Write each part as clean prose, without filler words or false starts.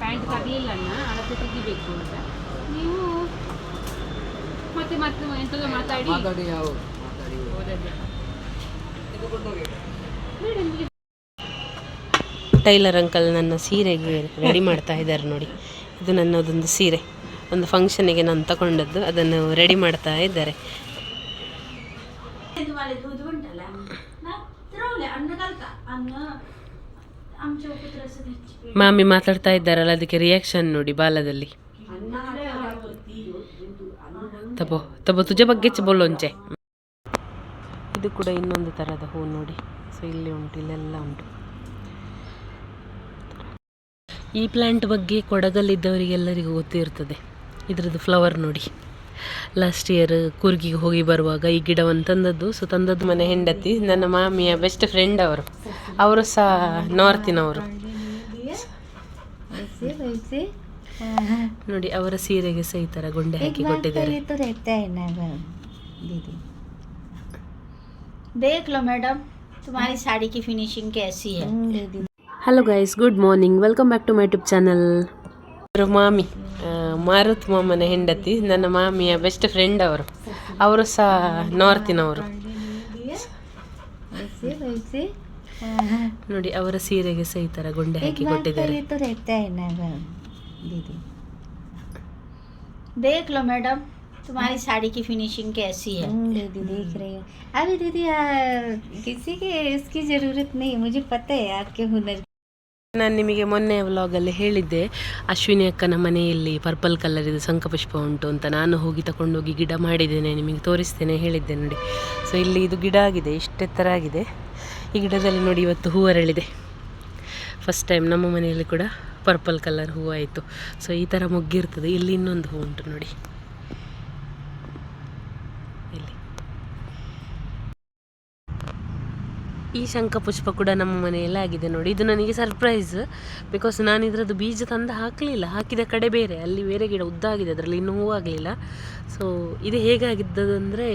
Pant ತರಲಿಲ್ಲ ಅಣ್ಣ, ಅಳತೆ ತೆಗಿಬೇಕು ಅಂತ. ನೀವು ಮತ್ತೆ ಮತ್ತೆ ಎಂಥದ್ದು ಮಾತಾಡಿ ಟೈಲರ್ ಅಂಕಲ್ ನನ್ನ ಸೀರೆಗೆ ರೆಡಿ ಮಾಡ್ತಾ ಇದ್ದಾರೆ ನೋಡಿ. ಇದು ನನ್ನದೊಂದು ಸೀರೆ, ಒಂದು ಫಂಕ್ಷನಿಗೆ ನಾನು ತಗೊಂಡದ್ದು, ಅದನ್ನು ರೆಡಿ ಮಾಡ್ತಾ ಇದ್ದಾರೆ. ಮಾಮಿ ಮಾತಾಡ್ತಾ ಇದ್ದಾರಲ್ಲ, ಅದಕ್ಕೆ ರಿಯಾಕ್ಷನ್ ನೋಡಿ ಬಾಲದಲ್ಲಿ. ತಬೋ ತಬೋ ತುಜ ಬಗ್ಗೆ ಬೋಲೊಂಚೆ. ಇದು ಕೂಡ ಇನ್ನೊಂದು ಥರದ ಹೂ ನೋಡಿ. ಸೊ ಇಲ್ಲಿ ಉಂಟು, ಇಲ್ಲೆಲ್ಲ ಉಂಟು. ಈ ಪ್ಲ್ಯಾಂಟ್ ಬಗ್ಗೆ ಕೊಡಗಲ್ಲಿದ್ದವರಿಗೆಲ್ಲರಿಗೂ ಗೊತ್ತಿರ್ತದೆ. ಇದರದ್ದು ಫ್ಲವರ್ ನೋಡಿ. ಲಾಸ್ಟ್ ಇಯರ್ ಕೂರ್ಗಿಗೆ ಹೋಗಿ ಬರುವಾಗ ಈ ಗಿಡವನ್ನು ತಂದದ್ದು. ಸೊ ತಂದದ್ದು ಮನೆ ಹೆಂಡತಿ, ನನ್ನ ಮಾಮಿಯ ಬೆಸ್ಟ್ ಫ್ರೆಂಡ್ ಅವರು ಸಹ ನಾರ್ತಿನವರು ನೋಡಿ. ಅವರ ಸೀರೆಗೆ ಸಹ ಈ ಥರ ಗೊಂಡೆ ಹಾಕಿ ಕೊಟ್ಟಿದ್ದಾರೆ. देख लो मैडम, तुम्हारी साड़ी की फिनिशिंग कैसी है. Hello guys, good morning, welcome back to my YouTube channel. ಮಾಮಿ ಮಾರುತ್ ಮಾಮನ ಹೆಂಡತಿ, ನನ್ನ ಮಾಮಿಯ ಬೆಸ್ಟ್ ಫ್ರೆಂಡ್ ಅವರು ಸಹ ನಾರ್ತಿನವರು ನೋಡಿ. ಅವರ ಸೀರೆಗೆ ಸಹ ಈ ಥರ ಗೊಂಡೆ ಹಾಕಿ ಕೊಟ್ಟಿದ್ದಾರೆ. देख लो मैडम, तुम्हारी साड़ी की फिनिशिंग कैसी है. दीदी देख रही हूँ. अभी दीदी किसी की इसकी ज़रूरत नहीं, मुझे पता है आपके हुनर. ನಾನು ನಿಮಗೆ ಮೊನ್ನೆ ವ್ಲಾಗಲ್ಲಿ ಹೇಳಿದ್ದೆ, ಅಶ್ವಿನಿ ಅಕ್ಕನ ಮನೆಯಲ್ಲಿ ಪರ್ಪಲ್ ಕಲರ್ ಇದು ಶಂಖಪುಷ್ಪ ಉಂಟು ಅಂತ. ನಾನು ಹೋಗಿ ತಗೊಂಡೋಗಿ ಗಿಡ ಮಾಡಿದ್ದೇನೆ, ನಿಮಗೆ ತೋರಿಸ್ತೇನೆ ಹೇಳಿದ್ದೆ ನೋಡಿ. ಸೊ ಇಲ್ಲಿ ಇದು ಗಿಡ ಆಗಿದೆ, ಇಷ್ಟೆತ್ತರ ಆಗಿದೆ. ಈ ಗಿಡದಲ್ಲಿ ನೋಡಿ ಇವತ್ತು ಹೂವು ಅರಳಿದೆ. ಫಸ್ಟ್ ಟೈಮ್ ನಮ್ಮ ಮನೆಯಲ್ಲಿ ಕೂಡ ಪರ್ಪಲ್ ಕಲರ್ ಹೂವು ಆಯಿತು. ಸೊ ಈ ಥರ ಮೊಗ್ಗಿರ್ತದೆ. ಇಲ್ಲಿ ಇನ್ನೊಂದು ಹೂವು ಉಂಟು ನೋಡಿ. ಇಲ್ಲಿ ಈ ಶಂಖಪುಷ್ಪ ಕೂಡ ನಮ್ಮ ಮನೆಯಲ್ಲಿ ಆಗಿದೆ ನೋಡಿ. ಇದು ನನಗೆ ಸರ್ಪ್ರೈಸ್, ಬಿಕಾಸ್ ನಾನು ಇದರದ್ದು ಬೀಜ ತಂದು ಹಾಕಲಿಲ್ಲ. ಹಾಕಿದ ಕಡೆ ಬೇರೆ, ಅಲ್ಲಿ ಬೇರೆ ಗಿಡ ಉದ್ದಾಗಿದೆ, ಅದರಲ್ಲಿ ಇನ್ನೂ ಹೂವಾಗಲಿಲ್ಲ. ಸೊ ಇದು ಹೇಗಾಗಿದ್ದದಂದರೆ,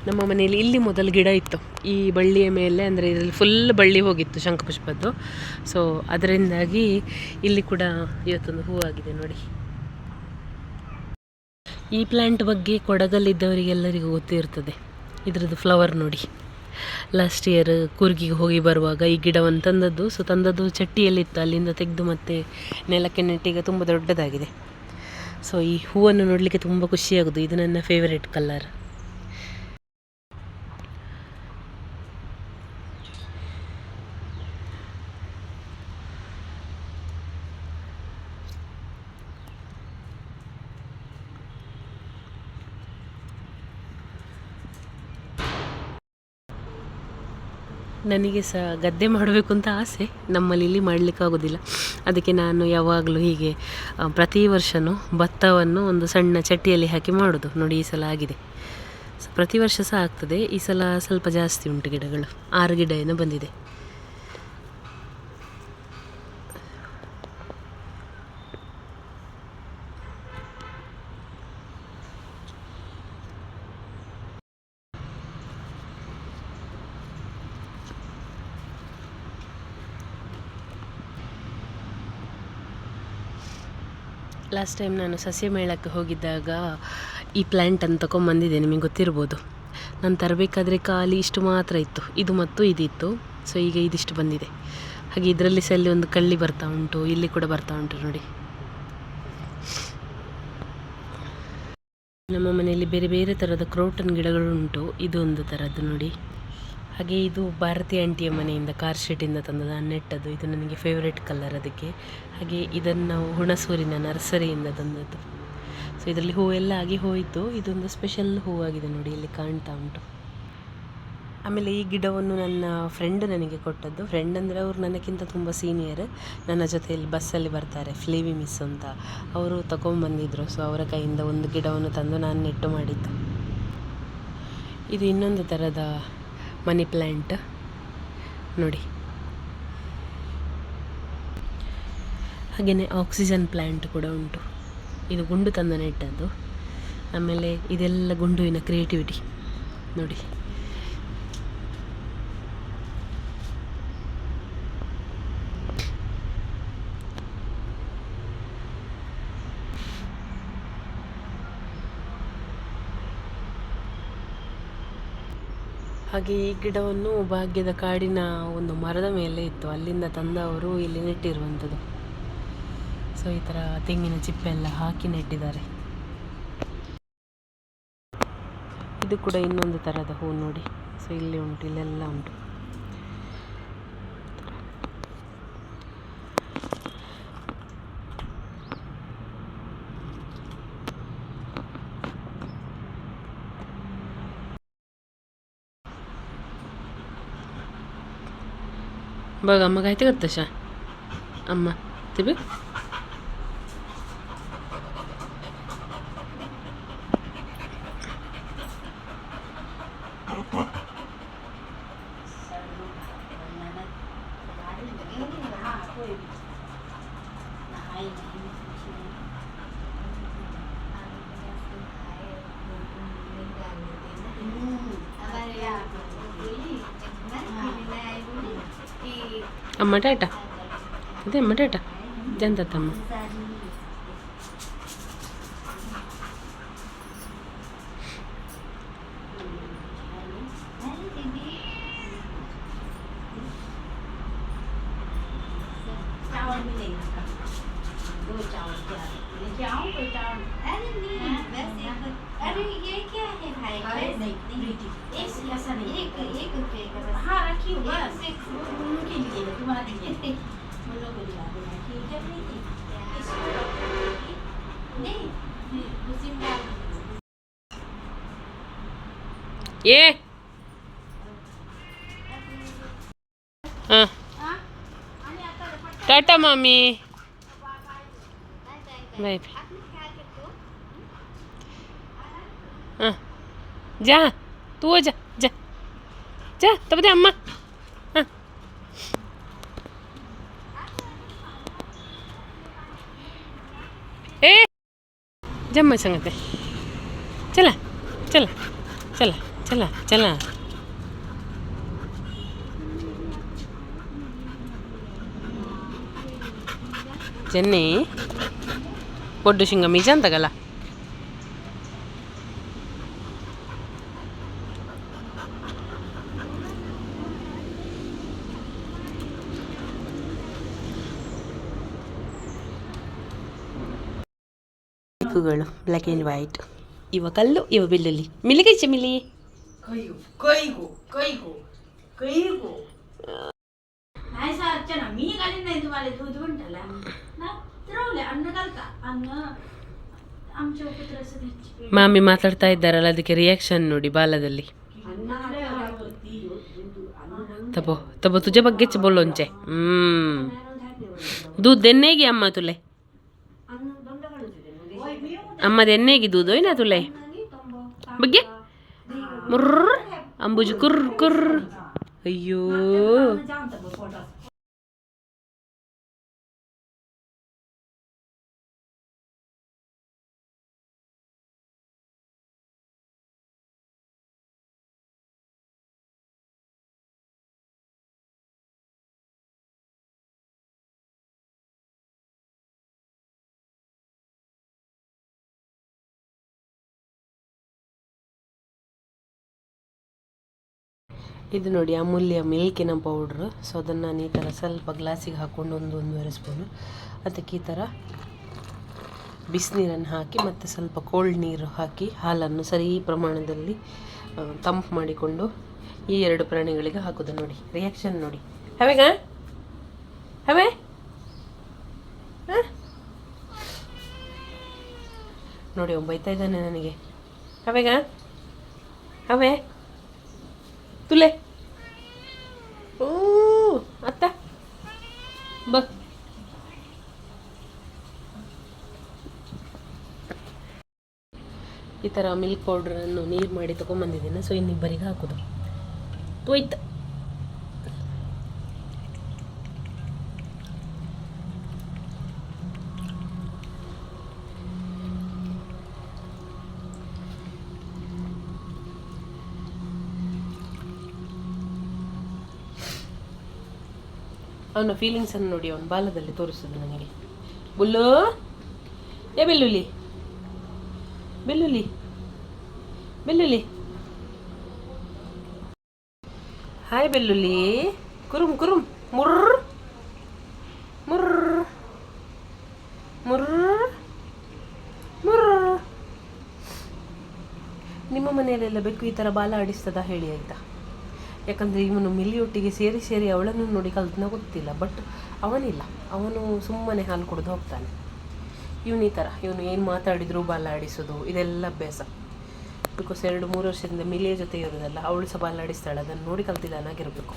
ನಮ್ಮ ಮನೆಯಲ್ಲಿ ಇಲ್ಲಿ ಮೊದಲು ಗಿಡ ಇತ್ತು ಈ ಬಳ್ಳಿಯ ಮೇಲೆ, ಅಂದರೆ ಇದರಲ್ಲಿ ಫುಲ್ ಬಳ್ಳಿ ಹೋಗಿತ್ತು ಶಂಖಪುಷ್ಪದ್ದು. ಸೊ ಅದರಿಂದಾಗಿ ಇಲ್ಲಿ ಕೂಡ ಇವತ್ತೊಂದು ಹೂವಾಗಿದೆ ನೋಡಿ. ಈ ಪ್ಲ್ಯಾಂಟ್ ಬಗ್ಗೆ ಕೊಡಗಲ್ಲಿದ್ದವರಿಗೆಲ್ಲರಿಗೂ ಗೊತ್ತಿರ್ತದೆ. ಇದರದ್ದು ಫ್ಲವರ್ ನೋಡಿ. ಲಾಸ್ಟ್ ಇಯರ್ ಕೂರ್ಗಿಗೆ ಹೋಗಿ ಬರುವಾಗ ಈ ಗಿಡವನ್ನು ತಂದದ್ದು. ಸೊ ತಂದದ್ದು ಚಟ್ಟಿಯಲ್ಲಿತ್ತು, ಅಲ್ಲಿಂದ ತೆಗೆದು ಮತ್ತೆ ನೆಲಕ್ಕೆ ನೆಟ್ಟಿಗೆ ತುಂಬ ದೊಡ್ಡದಾಗಿದೆ. ಸೊ ಈ ಹೂವನ್ನು ನೋಡಲಿಕ್ಕೆ ತುಂಬ ಖುಷಿಯಾಗೋದು. ಇದು ನನ್ನ ಫೇವರೇಟ್ ಕಲರ್. ನನಗೆ ಸಹ ಗದ್ದೆ ಮಾಡಬೇಕು ಅಂತ ಆಸೆ, ನಮ್ಮಲ್ಲಿ ಇಲ್ಲಿ ಮಾಡಲಿಕ್ಕಾಗೋದಿಲ್ಲ. ಅದಕ್ಕೆ ನಾನು ಯಾವಾಗಲೂ ಹೀಗೆ ಪ್ರತಿ ವರ್ಷವೂ ಭತ್ತವನ್ನು ಒಂದು ಸಣ್ಣ ಚಟ್ಟಿಯಲ್ಲಿ ಹಾಕಿ ಮಾಡೋದು ನೋಡಿ. ಈ ಸಲ ಆಗಿದೆ. ಸೊ ಪ್ರತಿ ವರ್ಷ ಸಹ ಆಗ್ತದೆ. ಈ ಸಲ ಸ್ವಲ್ಪ ಜಾಸ್ತಿ ಉಂಟು ಗಿಡಗಳು, 6 ಗಿಡ ಏನೋ ಬಂದಿದೆ. ಲಾಸ್ಟ್ ಟೈಮ್ ನಾನು ಸಸ್ಯ ಮೇಳಕ್ಕೆ ಹೋಗಿದ್ದಾಗ ಈ ಪ್ಲ್ಯಾಂಟನ್ನು ತೊಗೊಂಬಂದಿದ್ದೆ, ನಿಮಗೆ ಗೊತ್ತಿರ್ಬೋದು. ನಾನು ತರಬೇಕಾದ್ರೆ ಖಾಲಿ ಇಷ್ಟು ಮಾತ್ರ ಇತ್ತು, ಇದು ಮತ್ತು ಇದಿತ್ತು. ಸೊ ಈಗ ಇದಿಷ್ಟು ಬಂದಿದೆ. ಹಾಗೆ ಇದರಲ್ಲಿ ಸಹ ಅಲ್ಲಿ ಒಂದು ಕಳ್ಳಿ ಬರ್ತಾ ಉಂಟು, ಇಲ್ಲಿ ಕೂಡ ಬರ್ತಾ ಉಂಟು ನೋಡಿ. ನಮ್ಮ ಮನೆಯಲ್ಲಿ ಬೇರೆ ಬೇರೆ ಥರದ ಕ್ರೋಟನ್ ಗಿಡಗಳು ಉಂಟು. ಇದು ಒಂದು ಥರದ್ದು ನೋಡಿ. ಹಾಗೆ ಇದು ಭಾರತಿ ಆಂಟಿಯ ಮನೆಯಿಂದ ಕಾರ್ ಶೀಟಿಂದ ತಂದದ್ದು, ನೆಟ್ಟದ್ದು. ಇದು ನನಗೆ ಫೇವ್ರೇಟ್ ಕಲರ್ ಅದಕ್ಕೆ. ಹಾಗೆ ಇದನ್ನು ನಾವು ಹುಣಸೂರಿನ ನರ್ಸರಿಯಿಂದ ತಂದದ್ದು. ಸೊ ಇದರಲ್ಲಿ ಹೂವೆಲ್ಲ ಆಗಿ ಹೋಯಿತು. ಇದೊಂದು ಸ್ಪೆಷಲ್ ಹೂವಾಗಿದೆ ನೋಡಿ, ಇಲ್ಲಿ ಕಾಣ್ತಾ ಉಂಟು. ಆಮೇಲೆ ಈ ಗಿಡವನ್ನು ನನ್ನ ಫ್ರೆಂಡ್ ನನಗೆ ಕೊಟ್ಟದ್ದು. ಫ್ರೆಂಡ್ ಅಂದರೆ ಅವರು ನನಗಿಂತ ತುಂಬ ಸೀನಿಯರ್. ನನ್ನ ಜೊತೆಯಲ್ಲಿ ಬಸ್ಸಲ್ಲಿ ಬರ್ತಾರೆ, ಫ್ಲೇವಿ ಮಿಸ್ ಅಂತ, ಅವರು ತಗೊಂಬಂದಿದ್ರು. ಸೊ ಅವರ ಕೈಯಿಂದ ಒಂದು ಗಿಡವನ್ನು ತಂದು ನಾನು ನೆಟ್ಟು ಮಾಡಿದ್ದು. ಇದು ಇನ್ನೊಂದು ಥರದ ಮನಿ ಪ್ಲ್ಯಾಂಟ್ ನೋಡಿ. ಹಾಗೆಯೇ ಆಕ್ಸಿಜನ್ ಪ್ಲ್ಯಾಂಟ್ ಕೂಡ ಉಂಟು. ಇದು ಗುಂಡು ತಂದ ನೆಟ್ಟದ್ದು. ಆಮೇಲೆ ಇದೆಲ್ಲ ಗುಂಡುವಿನ ಕ್ರಿಯೇಟಿವಿಟಿ ನೋಡಿ. ಹಾಗೆ ಈ ಗಿಡವನ್ನು ಭಾಗ್ಯದ ಕಾಡಿನ ಒಂದು ಮರದ ಮೇಲೆ ಇತ್ತು, ಅಲ್ಲಿಂದ ತಂದವರು ಇಲ್ಲಿ ನೆಟ್ಟಿರುವಂಥದ್ದು. ಸೊ ಈ ಥರ ತೆಂಗಿನ ಚಿಪ್ಪೆಲ್ಲ ಹಾಕಿ ನೆಟ್ಟಿದ್ದಾರೆ. ಇದು ಕೂಡ ಇನ್ನೊಂದು ಥರದ ಹೂ ನೋಡಿ. ಸೊ ಇಲ್ಲಿ ಉಂಟು, ಇಲ್ಲೆಲ್ಲ ಉಂಟು. बघ अम्मा काय ते करत तशा अम्मा ते बघ. अम्मा टाटा अదే अम्मा टाटा जंतम्मा. चावल मिलेगा, 2 चावल लेके आऊं? कोई चावल? अरे नहीं, बस एक. अरे ये क्या है भाई? नहीं एक ऐसा नहीं, एक रुपये का. हाँ रखी हो बस. उन्हीं के लिए तुम्हारे लिए उन लोगों को दिला देना, ठीक है प्रीति? नहीं उसी में डाल ये हाँ टाटा मामी बाय. हाँ जा तू जा जा जा तब दे अम्मा. हाँ ए जम्मा सांगते चला चला चला चला चला. ಜನ್ನಿ ಪೊಡ್ಡು ಶಿಂಗ ಮೀಜ ಅಂತಗಲ್ಲ. ಗಳು ಬ್ಲ್ಯಾಕ್ ಆ್ಯಂಡ್ ವೈಟ್. ಇವ ಕಲ್ಲು ಇವ ಬೆಳ್ಳುಳ್ಳಿ. ಮಿಲಿಗೈ ಚಮಿಲಿ ऐसा अच्छा ना मी घालीन नाही तुम्हाला दूध म्हणताला ना तिरवले अन्न घालता अन्न आमच्या उपत्रस द्यायची. ಮಾಮಿ ಮಾತಾಡ್ತಾ ಇದ್ದಾರಲ್ಲ, ಅದಕ್ಕೆ ರಿಯಾಕ್ಷನ್ ನೋಡಿ ಬಾಲದಲ್ಲಿ. ತಬೋ ತಬೋ ತುಜೆ ಬಗ್ಗೆच बोलोंचे. दूध देने की अम्मा तुले अम्मा देने की दूध होय ना तुले बग्गे मुर्र अंबुज कुर्र कुर्र. अय्यो ಇದು ನೋಡಿ ಅಮೂಲ್ಯ ಮಿಲ್ಕಿನ ಪೌಡ್ರು. ಸೊ ಅದನ್ನು ನಾನು ಈ ಥರ ಸ್ವಲ್ಪ ಗ್ಲಾಸಿಗೆ ಹಾಕ್ಕೊಂಡು 1-1.5 ಸ್ಪೂನು ಅದಕ್ಕೆ ಈ ಥರ ಬಿಸಿನೀರನ್ನು ಹಾಕಿ ಮತ್ತು ಸ್ವಲ್ಪ ಕೋಲ್ಡ್ ನೀರು ಹಾಕಿ ಹಾಲನ್ನು ಸರಿ ಪ್ರಮಾಣದಲ್ಲಿ ತಂಪು ಮಾಡಿಕೊಂಡು ಈ 2 ಪ್ರಾಣಿಗಳಿಗೆ ಹಾಕೋದು. ನೋಡಿ ರಿಯಾಕ್ಷನ್ ನೋಡಿ. ಹವೇಗ ಹವೇ ನೋಡಿ ಬೈತಾ ಇದ್ದಾನೆ ನನಗೆ. ಹವೇಗ ಹವೇ तुले ओ अत्ता बघ ಈ ಥರ ಮಿಲ್ಕ್ ಪೌಡ್ರನ್ನು ನೀರು ಮಾಡಿ ತೊಗೊಂಬಂದಿದ್ದೀನಿ. ಸೊ ಇನ್ನಿಬ್ಬರಿಗೆ ಹಾಕೋದು ತೋಯ್ತು. ಅವನ ಫೀಲಿಂಗ್ಸನ್ನು ನೋಡಿ ಅವನ ಬಾಲದಲ್ಲಿ ತೋರಿಸೋದು ನನಗೆ. ಬುಲ್ಲು ಏ ಬೆಳ್ಳುಳ್ಳಿ ಬೆಳ್ಳುಳ್ಳಿ ಬೆಳ್ಳುಳ್ಳಿ ಹಾಯ್ ಬೆಳ್ಳುಳ್ಳಿ, ಕುರುಮ್ ಕುರುಮ್, ಮುರ್ರ್ ಮುರ್ರ್ ಮುರ್ರ್ ಮುರ್ರ್. ನಿಮ್ಮ ಮನೆಯಲ್ಲೆಲ್ಲ ಬೆಕ್ಕು ಈ ಥರ ಬಾಲ ಆಡಿಸ್ತದ ಹೇಳಿ ಆಯಿತಾ? ಯಾಕಂದರೆ ಇವನು ಮಿಲಿಯೊಟ್ಟಿಗೆ ಸೇರಿ ಸೇರಿ ಅವಳನ್ನು ನೋಡಿ ಕಲ್ತನ ಗೊತ್ತಿಲ್ಲ. ಬಟ್ ಅವನಿಲ್ಲ, ಅವನು ಸುಮ್ಮನೆ ಹಾಲು ಕುಡಿದು ಹೋಗ್ತಾನೆ. ಇವನು ಈ ಥರ, ಇವನು ಏನು ಮಾತಾಡಿದ್ರು ಬಾಲ ಆಡಿಸೋದು ಇದೆಲ್ಲ ಅಭ್ಯಾಸ. ಬಿಕಾಸ್ 2-3 ವರ್ಷದಿಂದ ಮಿಲಿಯ ಜೊತೆ ಇರೋದಲ್ಲ, ಅವಳು ಸಹ ಬಾಲ ಆಡಿಸ್ತಾಳೆ. ಅದನ್ನು ನೋಡಿ ಕಲ್ತಿದ್ದಾನಾಗಿರಬೇಕು.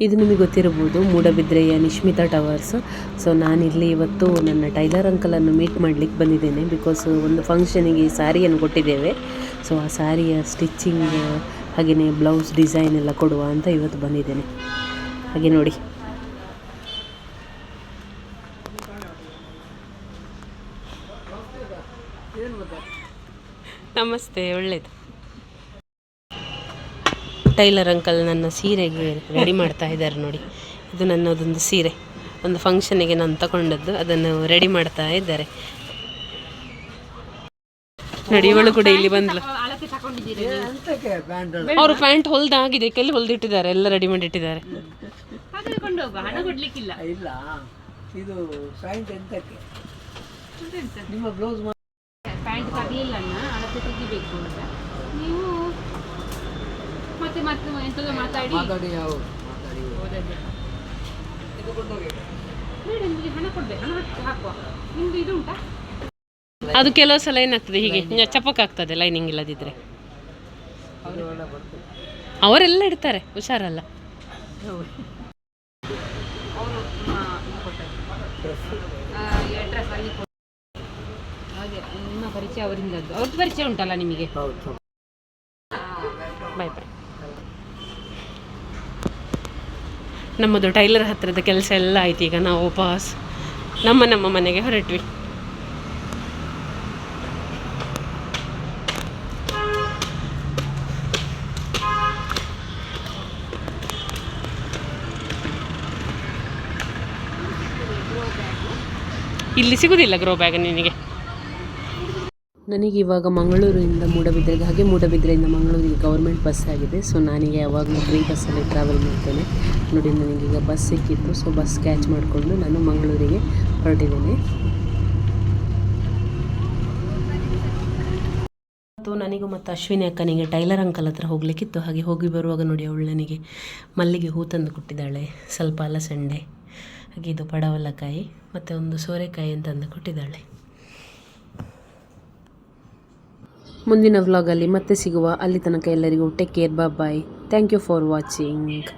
ಇದು ನಿಮಗೆ ಗೊತ್ತಿರಬಹುದು, ಮೂಡಬಿದ್ರೆಯ ನಿಶ್ಮಿತಾ ಟವರ್ಸ್. ಸೊ ನಾನಿಲ್ಲಿ ಇವತ್ತು ನನ್ನ ಟೈಲರ್ ಅಂಕಲನ್ನು ಮೀಟ್ ಮಾಡಲಿಕ್ಕೆ ಬಂದಿದ್ದೇನೆ. ಬಿಕಾಸ್ ಒಂದು ಫಂಕ್ಷನಿಗೆ ಸ್ಯಾರಿಯನ್ನು ಕೊಟ್ಟಿದ್ದೇವೆ. ಸೊ ಆ ಸ್ಯಾರಿಯ ಸ್ಟಿಚ್ಚಿಂಗ್ ಹಾಗೆಯೇ ಬ್ಲೌಸ್ ಡಿಸೈನ್ ಎಲ್ಲ ಕೊಡುವ ಅಂತ ಇವತ್ತು ಬಂದಿದ್ದೇನೆ. ಹಾಗೆ ನೋಡಿ, ನಮಸ್ತೆ. ಒಳ್ಳೆಯದು. ಟೈಲರ್ ಅಂಕಲ್ ನನ್ನ ಸೀರೆಗೆ ರೆಡಿ ಮಾಡ್ತಾ ಇದ್ದಾರೆ ನೋಡಿ. ಇದು ನನ್ನದೊಂದು ಸೀರೆ, ಒಂದು ಫಂಕ್ಷನಿಗೆ ನಾನು ತಗೊಂಡದ್ದು, ಅದನ್ನು ರೆಡಿ ಮಾಡ್ತಾ ಇದ್ದಾರೆ ನೋಡಿ. ಇವಳು ಕೂಡ ಇಲ್ಲಿ ಬಂದ್ಲು. ಅವರು ಪ್ಯಾಂಟ್ ಹೊಲ್ದಾಗಿದೆ, ಕೆಲ್ಲಿ ಹೊಲ್ದಿಟ್ಟಿದ್ದಾರೆ, ಎಲ್ಲ ರೆಡಿ ಮಾಡಿಟ್ಟಿದ್ದಾರೆ. ಹಣ ಕೊಡ್ಲಿಕ್ಕಿಲ್ಲ. ಇಲ್ಲ, ಇದು ಪ್ಯಾಂಟ್ ಎಂತಕ್ಕೆ? ನಿಮ್ಮ ಬ್ಲೌಸ್ ಪ್ಯಾಂಟ್ ತರಲಿಲ್ಲ, ಅಳತೆ ತೆಗಿಬೇಕು ಅಂತ ನೀವು ಮತ್ತೆ ಮತ್ತೆ ಎಂತದೋ ಮಾತಾಡಿ ಹೋದದ್ದು. ಬೇಡ, ನಿಮಗೆ ಹಣ ಕೊಡ್ಬೇಕು, ಹಣ ಹಾಕುವ. ನಿಮ್ದು ಇದು ಉಂಟಾ? ಅದು ಕೆಲವು ಸಲ ಏನಾಗ್ತದೆ, ಹೀಗೆ ಚಪಕ್ಕಾಗ್ತದೆ ಲೈನಿಂಗ್ ಇಲ್ಲದಿದ್ದರೆ. ಅವರೆಲ್ಲ ಇಡ್ತಾರೆ, ಹುಷಾರಲ್ಲ. ಅವರು ಅಡ್ರೆಸ್ ಅಲ್ಲಿ ಹಾಗೆ ನಿಮ್ಮ ಪರಿಚಯ ಅವರಿಂದದ್ದು. ಅವ್ರದ್ದು ಪರಿಚಯ ಉಂಟಲ್ಲ ನಿಮಗೆ? ಬಾಯ್ ಬಾಯ್. ನಮ್ಮದು ಟೈಲರ್ ಹತ್ತಿರದ ಕೆಲಸ ಎಲ್ಲ ಆಯ್ತು. ಈಗ ನಾವು ವಾಪಸ್ ನಮ್ಮ ಮನೆಗೆ ಹೊರಟ್ವಿ. ಇಲ್ಲಿ ಸಿಗುವುದಿಲ್ಲ ಗ್ರೋ ಬ್ಯಾಗ್ ನಿನಗೆ. ನನಗಿವಾಗ ಮಂಗಳೂರಿನಿಂದ ಮೂಡಬಿದ್ರೆಗೆ, ಹಾಗೆ ಮೂಡಬಿದ್ರೆಯಿಂದ ಮಂಗಳೂರಿಗೆ ಗೌರ್ಮೆಂಟ್ ಬಸ್ ಆಗಿದೆ. ಸೊ ನಾನೀಗ ಯಾವಾಗಲೂ ಫ್ರೀ ಬಸ್ಸಲ್ಲಿ ಟ್ರಾವೆಲ್ ಮಾಡ್ತೇನೆ ನೋಡಿ. ನನಗೀಗ ಬಸ್ ಸಿಕ್ಕಿತ್ತು. ಸೊ ಬಸ್ ಕ್ಯಾಚ್ ಮಾಡಿಕೊಂಡು ನಾನು ಮಂಗಳೂರಿಗೆ ಹೊರಟಿದ್ದೇನೆ. ಮತ್ತು ನನಗೂ ಮತ್ತು ಅಶ್ವಿನಿ ಅಕ್ಕನಿಗೆ ಟೈಲರ್ ಅಂಕಲ್ ಹತ್ರ ಹೋಗಲಿಕ್ಕಿತ್ತು. ಹಾಗೆ ಹೋಗಿ ಬರುವಾಗ ನೋಡಿ, ಅವಳು ನನಗೆ ಮಲ್ಲಿಗೆ ಹೂ ತಂದು ಕೊಟ್ಟಿದ್ದಾಳೆ, ಸ್ವಲ್ಪ ಅಲಸಂಡೆ, ಹಾಗೆ ಇದು ಪಡವಲಕಾಯಿ ಮತ್ತು ಒಂದು ಸೋರೆಕಾಯಿ ಅಂತಂದು ಕೊಟ್ಟಿದ್ದಾಳೆ. ಮುಂದಿನ ವ್ಲಾಗಲ್ಲಿ ಮತ್ತೆ ಸಿಗುವ. ಅಲ್ಲಿ ತನಕ ಎಲ್ಲರಿಗೂ take care, bye. Thank you for watching.